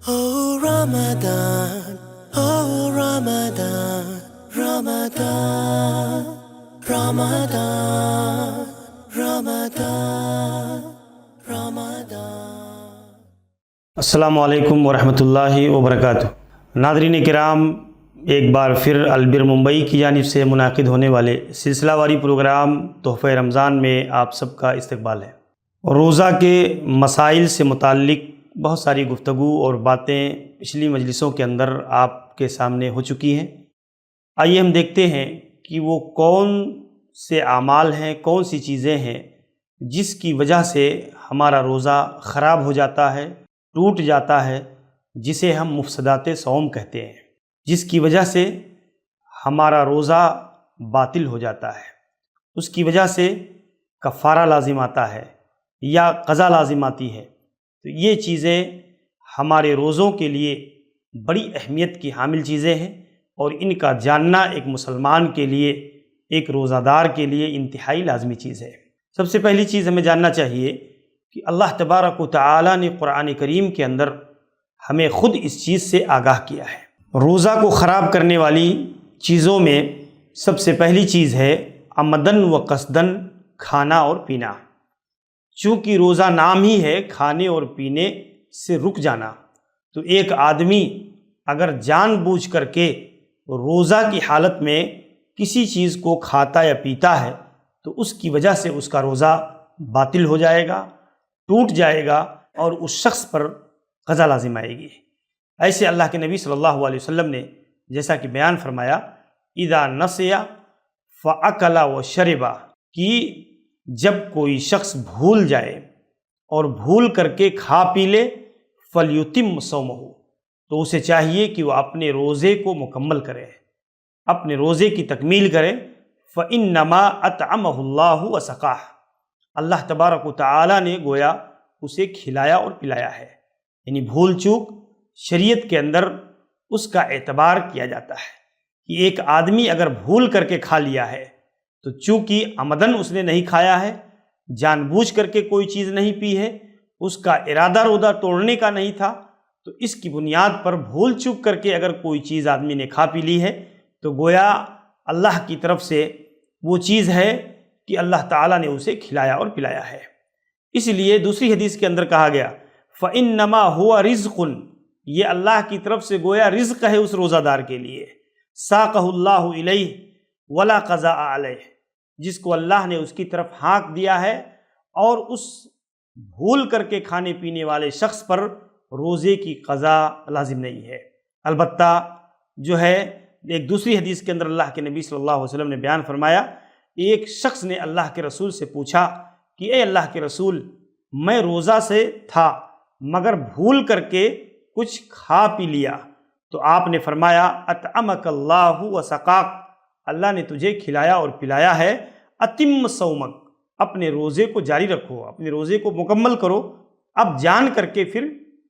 Oh Ramadan, oh Ramadan, Ramadan, Ramadan, Ramadan, Ramadan. السلام علیکم ورحمۃ اللہ وبرکاتہ۔ ناظرین کرام، ایک بار پھر البر ممبئی کی جانب سے منعقد ہونے والے سلسلہ واری پروگرام تحفہ رمضان میں آپ سب کا استقبال ہے۔ روزہ کے مسائل سے متعلق بہت ساری گفتگو اور باتیں پچھلی مجلسوں کے اندر آپ کے سامنے ہو چکی ہیں۔ آئیے ہم دیکھتے ہیں کہ وہ کون سے اعمال ہیں، کون سی چیزیں ہیں جس کی وجہ سے ہمارا روزہ خراب ہو جاتا ہے، ٹوٹ جاتا ہے، جسے ہم مفسدات صوم کہتے ہیں، جس کی وجہ سے ہمارا روزہ باطل ہو جاتا ہے، اس کی وجہ سے کفارہ لازم آتا ہے یا قضا لازم آتی ہے۔ تو یہ چیزیں ہمارے روزوں کے لیے بڑی اہمیت کی حامل چیزیں ہیں، اور ان کا جاننا ایک مسلمان کے لیے، ایک روزہ دار کے لیے انتہائی لازمی چیز ہے۔ سب سے پہلی چیز ہمیں جاننا چاہیے کہ اللہ تبارک و تعالی نے قرآن کریم کے اندر ہمیں خود اس چیز سے آگاہ کیا ہے۔ روزہ کو خراب کرنے والی چیزوں میں سب سے پہلی چیز ہے عمدن و قصدن کھانا اور پینا۔ چونکہ روزہ نام ہی ہے کھانے اور پینے سے رک جانا، تو ایک آدمی اگر جان بوجھ کر کے روزہ کی حالت میں کسی چیز کو کھاتا یا پیتا ہے تو اس کی وجہ سے اس کا روزہ باطل ہو جائے گا، ٹوٹ جائے گا، اور اس شخص پر قضا لازم آئے گی۔ ایسے اللہ کے نبی صلی اللہ علیہ وسلم نے جیسا کہ بیان فرمایا، اذا نسیا فاکل وشرب، کہ جب کوئی شخص بھول جائے اور بھول کر کے کھا پی لے، فلیتم صومہ، تو اسے چاہیے کہ وہ اپنے روزے کو مکمل کرے، اپنے روزے کی تکمیل کرے۔ فإنما أطعمه اللہ وسقاہ، اللہ تبارک و تعالی نے گویا اسے کھلایا اور پلایا ہے۔ یعنی بھول چوک شریعت کے اندر اس کا اعتبار کیا جاتا ہے کہ ایک آدمی اگر بھول کر کے کھا لیا ہے تو چونکہ عمدن اس نے نہیں کھایا ہے، جان بوجھ کر کے کوئی چیز نہیں پی ہے، اس کا ارادہ روزہ توڑنے کا نہیں تھا، تو اس کی بنیاد پر بھول چوک کر کے اگر کوئی چیز آدمی نے کھا پی لی ہے تو گویا اللہ کی طرف سے وہ چیز ہے کہ اللہ تعالیٰ نے اسے کھلایا اور پلایا ہے۔ اس لیے دوسری حدیث کے اندر کہا گیا فإنما هو رزق، یہ اللہ کی طرف سے گویا رزق ہے اس روزہ دار کے لیے، ساقہ اللہ الیہ ولا قضاء علیہ، جس کو اللہ نے اس کی طرف ہانک دیا ہے، اور اس بھول کر کے کھانے پینے والے شخص پر روزے کی قضا لازم نہیں ہے۔ البتہ جو ہے ایک دوسری حدیث کے اندر اللہ کے نبی صلی اللہ علیہ وسلم نے بیان فرمایا، ایک شخص نے اللہ کے رسول سے پوچھا کہ اے اللہ کے رسول، میں روزہ سے تھا مگر بھول کر کے کچھ کھا پی لیا، تو آپ نے فرمایا اطعمک اللہ وسقاک، اللہ نے تجھے کھلایا اور پلایا ہے، اتم صومک، اپنے روزے کو جاری رکھو، اپنے روزے کو مکمل کرو۔ اب جان کر کے پھر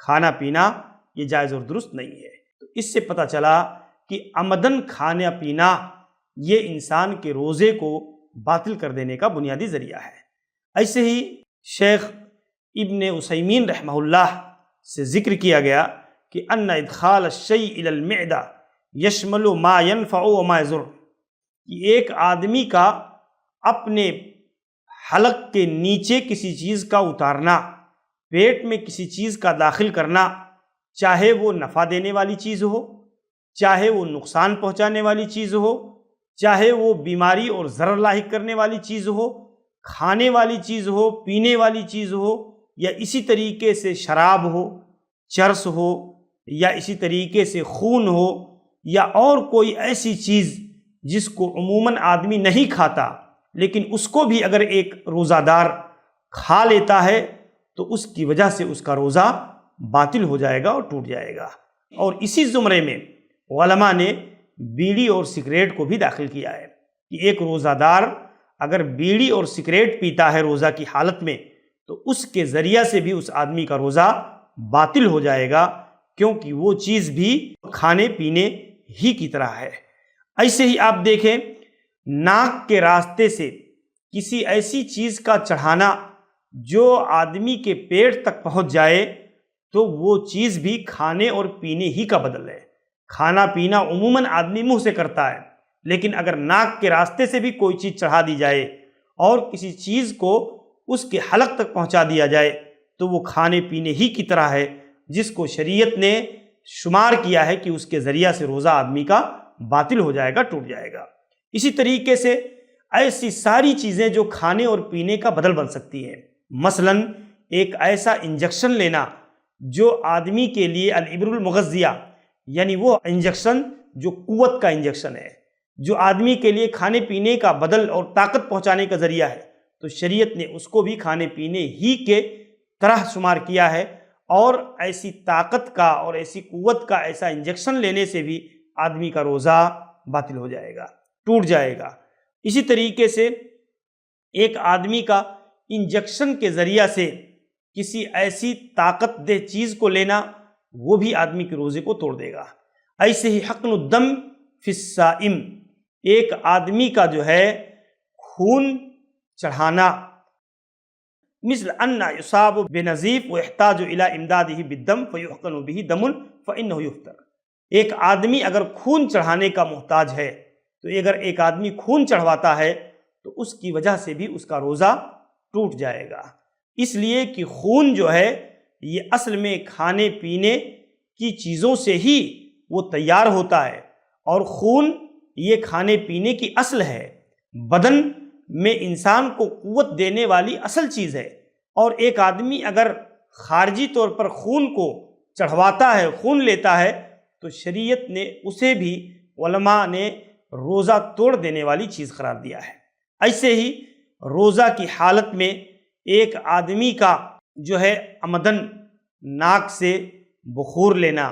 کھانا پینا یہ جائز اور درست نہیں ہے۔ تو اس سے پتہ چلا کہ عمدن کھانا پینا یہ انسان کے روزے کو باطل کر دینے کا بنیادی ذریعہ ہے۔ ایسے ہی شیخ ابن عثیمین رحمہ اللہ سے ذکر کیا گیا کہ ان ادخال الشیء الی المعدہ یشمل ما ینفع و ما یضر، کہ ایک آدمی کا اپنے حلق کے نیچے کسی چیز کا اتارنا، پیٹ میں کسی چیز کا داخل کرنا، چاہے وہ نفع دینے والی چیز ہو، چاہے وہ نقصان پہنچانے والی چیز ہو، چاہے وہ بیماری اور ضرر لاحق کرنے والی چیز ہو، کھانے والی چیز ہو، پینے والی چیز ہو، یا اسی طریقے سے شراب ہو، چرس ہو، یا اسی طریقے سے خون ہو، یا اور کوئی ایسی چیز جس کو عموماً آدمی نہیں کھاتا لیکن اس کو بھی اگر ایک روزہ دار کھا لیتا ہے تو اس کی وجہ سے اس کا روزہ باطل ہو جائے گا اور ٹوٹ جائے گا۔ اور اسی زمرے میں علماء نے بیڑی اور سگریٹ کو بھی داخل کیا ہے کہ ایک روزہ دار اگر بیڑی اور سگریٹ پیتا ہے روزہ کی حالت میں تو اس کے ذریعہ سے بھی اس آدمی کا روزہ باطل ہو جائے گا، کیونکہ وہ چیز بھی کھانے پینے ہی کی طرح ہے۔ ایسے ہی آپ دیکھیں، ناک کے راستے سے کسی ایسی چیز کا چڑھانا جو آدمی کے پیٹ تک پہنچ جائے تو وہ چیز بھی کھانے اور پینے ہی کا بدل ہے۔ کھانا پینا عموماً آدمی منہ سے کرتا ہے، لیکن اگر ناک کے راستے سے بھی کوئی چیز چڑھا دی جائے اور کسی چیز کو اس کے حلق تک پہنچا دیا جائے تو وہ کھانے پینے ہی کی طرح ہے، جس کو شریعت نے شمار کیا ہے کہ اس کے ذریعہ سے روزہ آدمی کا باطل ہو جائے گا، ٹوٹ جائے گا۔ اسی طریقے سے ایسی ساری چیزیں جو کھانے اور پینے کا بدل بن سکتی ہیں، مثلاً ایک ایسا انجیکشن لینا جو آدمی کے لیے الابر المغذیہ، یعنی وہ انجیکشن جو قوت کا انجیکشن ہے، جو آدمی کے لیے کھانے پینے کا بدل اور طاقت پہنچانے کا ذریعہ ہے، تو شریعت نے اس کو بھی کھانے پینے ہی کے طرح شمار کیا ہے، اور ایسی طاقت کا اور ایسی قوت کا ایسا انجیکشن لینے سے بھی آدمی کا روزہ باطل ہو جائے گا، ٹوٹ جائے گا۔ اسی طریقے سے ایک آدمی کا انجیکشن کے ذریعہ سے کسی ایسی طاقت دہ چیز کو لینا، وہ بھی آدمی کے روزے کو توڑ دے گا۔ ایسے ہی حقن الدم فی الصائم، ایک آدمی کا جو ہے خون چڑھانا، مثل ان یصاب بنزیف ویحتاج الی امدادہ بالدم فیحقن بہ دم فانہ یفطر۔ ایک آدمی اگر خون چڑھانے کا محتاج ہے تو اگر ایک آدمی خون چڑھواتا ہے تو اس کی وجہ سے بھی اس کا روزہ ٹوٹ جائے گا، اس لیے کہ خون جو ہے یہ اصل میں کھانے پینے کی چیزوں سے ہی وہ تیار ہوتا ہے، اور خون یہ کھانے پینے کی اصل ہے، بدن میں انسان کو قوت دینے والی اصل چیز ہے۔ اور ایک آدمی اگر خارجی طور پر خون کو چڑھواتا ہے، خون لیتا ہے، تو شریعت نے اسے بھی علماء نے روزہ توڑ دینے والی چیز قرار دیا ہے۔ ایسے ہی روزہ کی حالت میں ایک آدمی کا جو ہے عمدن ناک سے بخور لینا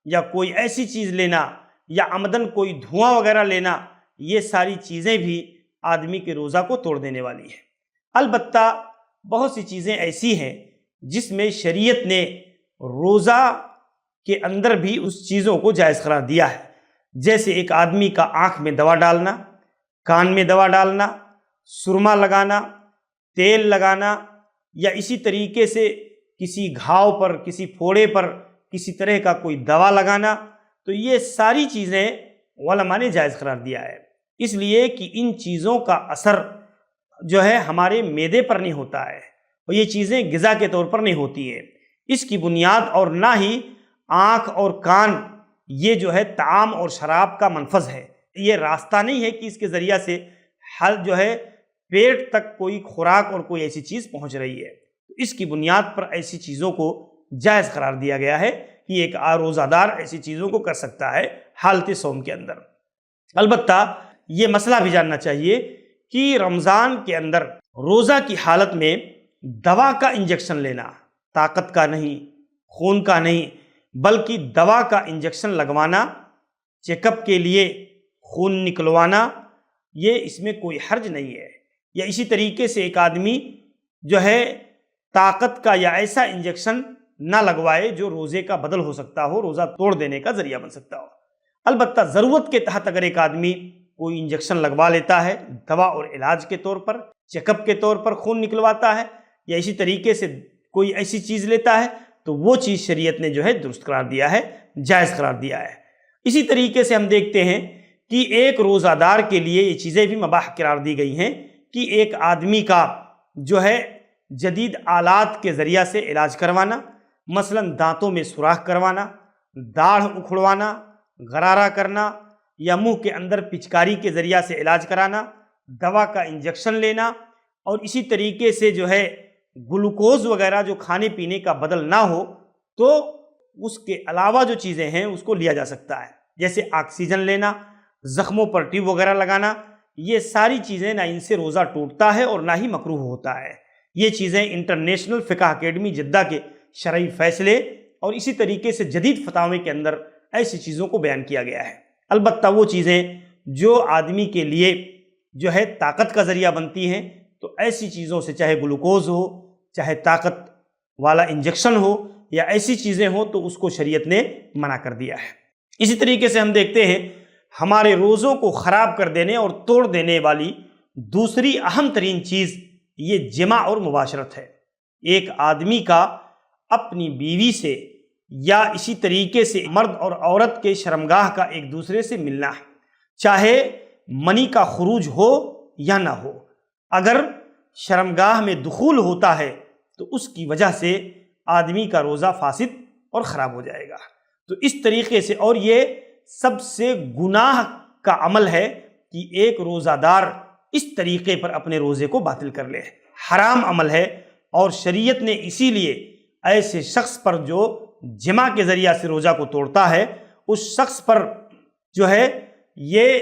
یا کوئی ایسی چیز لینا یا عمدن کوئی دھواں وغیرہ لینا، یہ ساری چیزیں بھی آدمی کے روزہ کو توڑ دینے والی ہیں۔ البتہ بہت سی چیزیں ایسی ہیں جس میں شریعت نے روزہ کے اندر بھی اس چیزوں کو جائز قرار دیا ہے، جیسے ایک آدمی کا آنکھ میں دوا ڈالنا، کان میں دوا ڈالنا، سرما لگانا، تیل لگانا، یا اسی طریقے سے کسی گھاؤ پر، کسی پھوڑے پر کسی طرح کا کوئی دوا لگانا، تو یہ ساری چیزیں علماء نے جائز قرار دیا ہے، اس لیے کہ ان چیزوں کا اثر جو ہے ہمارے معدے پر نہیں ہوتا ہے، اور یہ چیزیں غذا کے طور پر نہیں ہوتی ہیں۔ اس کی بنیاد اور نہ ہی آنکھ اور کان یہ جو ہے طعام اور شراب کا منفذ ہے، یہ راستہ نہیں ہے کہ اس کے ذریعہ سے حل جو ہے پیٹ تک کوئی خوراک اور کوئی ایسی چیز پہنچ رہی ہے۔ اس کی بنیاد پر ایسی چیزوں کو جائز قرار دیا گیا ہے کہ ایک روزہ دار ایسی چیزوں کو کر سکتا ہے حالت صوم کے اندر۔ البتہ یہ مسئلہ بھی جاننا چاہیے کہ رمضان کے اندر روزہ کی حالت میں دوا کا انجیکشن لینا، طاقت کا نہیں، خون کا نہیں، بلکہ دوا کا انجیکشن لگوانا، چیک اپ کے لیے خون نکلوانا، یہ اس میں کوئی حرج نہیں ہے۔ یا اسی طریقے سے ایک آدمی جو ہے طاقت کا یا ایسا انجیکشن نہ لگوائے جو روزے کا بدل ہو سکتا ہو، روزہ توڑ دینے کا ذریعہ بن سکتا ہو۔ البتہ ضرورت کے تحت اگر ایک آدمی کوئی انجیکشن لگوا لیتا ہے دوا اور علاج کے طور پر، چیک اپ کے طور پر خون نکلواتا ہے، یا اسی طریقے سے کوئی ایسی چیز لیتا ہے، تو وہ چیز شریعت نے جو ہے درست قرار دیا ہے، جائز قرار دیا ہے۔ اسی طریقے سے ہم دیکھتے ہیں کہ ایک روزہ دار کے لیے یہ چیزیں بھی مباح قرار دی گئی ہیں کہ ایک آدمی کا جو ہے جدید آلات کے ذریعہ سے علاج کروانا، مثلا دانتوں میں سوراخ کروانا، داڑھ اکھڑوانا، غرارہ کرنا، یا منہ کے اندر پچکاری کے ذریعہ سے علاج کرانا، دوا کا انجیکشن لینا، اور اسی طریقے سے جو ہے گلوکوز وغیرہ جو کھانے پینے کا بدل نہ ہو تو اس کے علاوہ جو چیزیں ہیں اس کو لیا جا سکتا ہے، جیسے آکسیجن لینا، زخموں پر ٹیوب وغیرہ لگانا، یہ ساری چیزیں نہ ان سے روزہ ٹوٹتا ہے اور نہ ہی مکروہ ہوتا ہے۔ یہ چیزیں انٹرنیشنل فقہ اکیڈمی جدہ کے شرعی فیصلے اور اسی طریقے سے جدید فتاوی کے اندر ایسی چیزوں کو بیان کیا گیا ہے۔ البتہ وہ چیزیں جو آدمی کے لیے جو ہے طاقت کا ذریعہ بنتی ہیں، تو ایسی چیزوں سے چاہے گلوکوز ہو، چاہے طاقت والا انجیکشن ہو، یا ایسی چیزیں ہوں، تو اس کو شریعت نے منع کر دیا ہے۔ اسی طریقے سے ہم دیکھتے ہیں ہمارے روزوں کو خراب کر دینے اور توڑ دینے والی دوسری اہم ترین چیز یہ جماع اور مباشرت ہے۔ ایک آدمی کا اپنی بیوی سے یا اسی طریقے سے مرد اور عورت کے شرمگاہ کا ایک دوسرے سے ملنا، چاہے منی کا خروج ہو یا نہ ہو، اگر شرمگاہ میں دخول ہوتا ہے تو اس کی وجہ سے آدمی کا روزہ فاسد اور خراب ہو جائے گا۔ تو اس طریقے سے، اور یہ سب سے گناہ کا عمل ہے کہ ایک روزہ دار اس طریقے پر اپنے روزے کو باطل کر لے، حرام عمل ہے، اور شریعت نے اسی لیے ایسے شخص پر جو جماع کے ذریعہ سے روزہ کو توڑتا ہے، اس شخص پر جو ہے یہ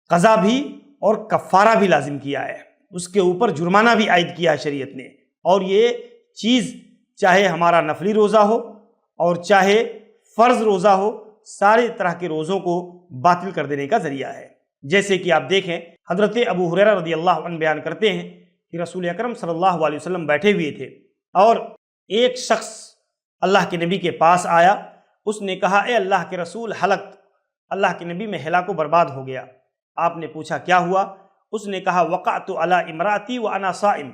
قضا بھی اور کفارہ بھی لازم کیا ہے، اس کے اوپر جرمانہ بھی عائد کیا ہے شریعت نے۔ اور یہ چیز چاہے ہمارا نفلی روزہ ہو اور چاہے فرض روزہ ہو، سارے طرح کے روزوں کو باطل کر دینے کا ذریعہ ہے۔ جیسے کہ آپ دیکھیں، حضرت ابو ہریرہ رضی اللہ عنہ بیان کرتے ہیں کہ رسول اکرم صلی اللہ علیہ وسلم بیٹھے ہوئے تھے اور ایک شخص اللہ کے نبی کے پاس آیا، اس نے کہا اے اللہ کے رسول ہلکت، اللہ کے نبی میں ہلاک و برباد ہو گیا۔ آپ نے پوچھا کیا ہوا؟ اس نے کہا وقعت علی امراتی وانا صائم،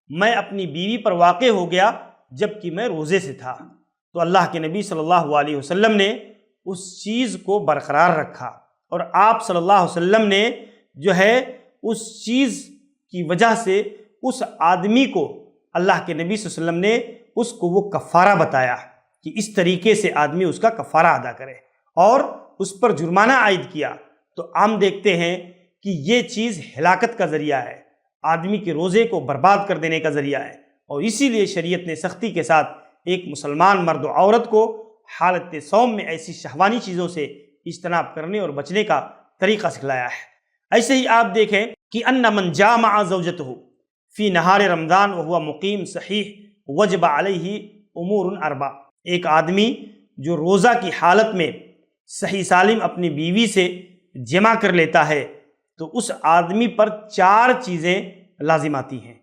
میں اپنی بیوی پر واقع ہو گیا جبکہ میں روزے سے تھا۔ تو اللہ کے نبی صلی اللہ علیہ وسلم نے اس چیز کو برقرار رکھا، اور آپ صلی اللہ علیہ وسلم نے جو ہے اس چیز کی وجہ سے اس آدمی کو، اللہ کے نبی صلی اللہ علیہ وسلم نے اس کو وہ کفارہ بتایا کہ اس طریقے سے آدمی اس کا کفارہ ادا کرے، اور اس پر جرمانہ عائد کیا۔ تو عام دیکھتے ہیں کہ یہ چیز ہلاکت کا ذریعہ ہے، آدمی کے روزے کو برباد کر دینے کا ذریعہ ہے، اور اسی لیے شریعت نے سختی کے ساتھ ایک مسلمان مرد و عورت کو حالت صوم میں ایسی شہوانی چیزوں سے اجتناب کرنے اور بچنے کا طریقہ سکھلایا ہے۔ ایسے ہی آپ دیکھیں کہ ان من جامع زوجتہ فی نہار رمضان وہو مقیم صحیح وجب علیہ امور اربع، ایک آدمی جو روزہ کی حالت میں صحیح سالم اپنی بیوی سے جمع کر لیتا ہے تو اس آدمی پر 4 چیزیں لازم آتی ہیں۔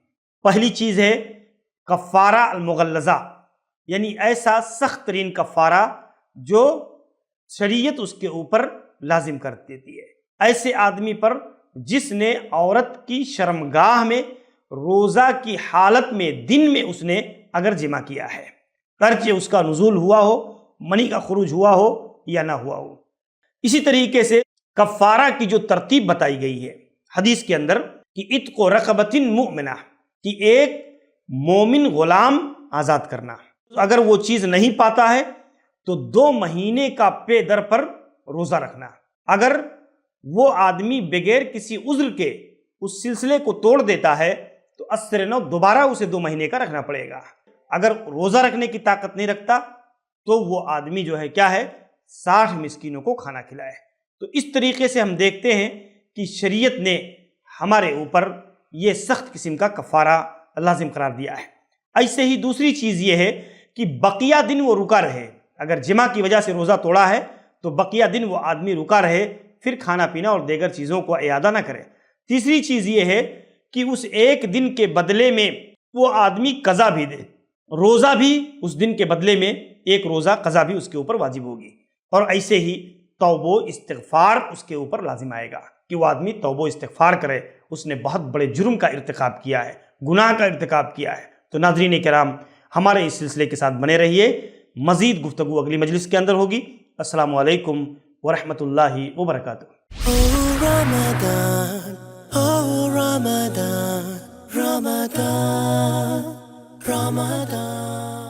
پہلی چیز ہے کفارہ المغلظہ، یعنی ایسا سخت ترین کفارہ جو شریعت اس کے اوپر لازم کر دیتی ہے، ایسے آدمی پر جس نے عورت کی شرمگاہ میں روزہ کی حالت میں دن میں اس نے اگر جمع کیا ہے، گرچہ اس کا نزول ہوا ہو، منی کا خروج ہوا ہو یا نہ ہوا ہو۔ اسی طریقے سے کفارہ کی جو ترتیب بتائی گئی ہے حدیث کے اندر کہ عتق رقبۃ مؤمنہ، کہ ایک مومن غلام آزاد کرنا، اگر وہ چیز نہیں پاتا ہے تو 2 مہینے کا پے در پر روزہ رکھنا۔ اگر وہ آدمی بغیر کسی عذر کے اس سلسلے کو توڑ دیتا ہے تو اثر نو دوبارہ اسے 2 مہینے کا رکھنا پڑے گا۔ اگر روزہ رکھنے کی طاقت نہیں رکھتا تو وہ آدمی جو ہے کیا ہے 60 مسکینوں کو کھانا کھلائے۔ تو اس طریقے سے ہم دیکھتے ہیں کہ شریعت نے ہمارے اوپر یہ سخت قسم کا کفارہ لازم قرار دیا ہے۔ ایسے ہی دوسری چیز یہ ہے کہ بقیہ دن وہ رکا رہے، اگر جمع کی وجہ سے روزہ توڑا ہے تو بقیہ دن وہ آدمی رکا رہے، پھر کھانا پینا اور دیگر چیزوں کو اعادہ نہ کرے۔ تیسری چیز یہ ہے کہ اس ایک دن کے بدلے میں وہ آدمی قضا بھی دے، روزہ بھی اس دن کے بدلے میں ایک روزہ قضا بھی اس کے اوپر واجب ہوگی۔ اور ایسے ہی توبہ و استغفار اس کے اوپر لازم آئے گا کہ وہ آدمی توبہ و استغفار کرے، اس نے بہت بڑے جرم کا ارتکاب کیا ہے، گناہ کا ارتکاب کیا ہے۔ تو ناظرین کرام، ہمارے اس سلسلے کے ساتھ بنے رہیے، مزید گفتگو اگلی مجلس کے اندر ہوگی۔ السلام علیکم ورحمۃ اللہ وبرکاتہ۔ Ramadan, Ramadan, Ramadan.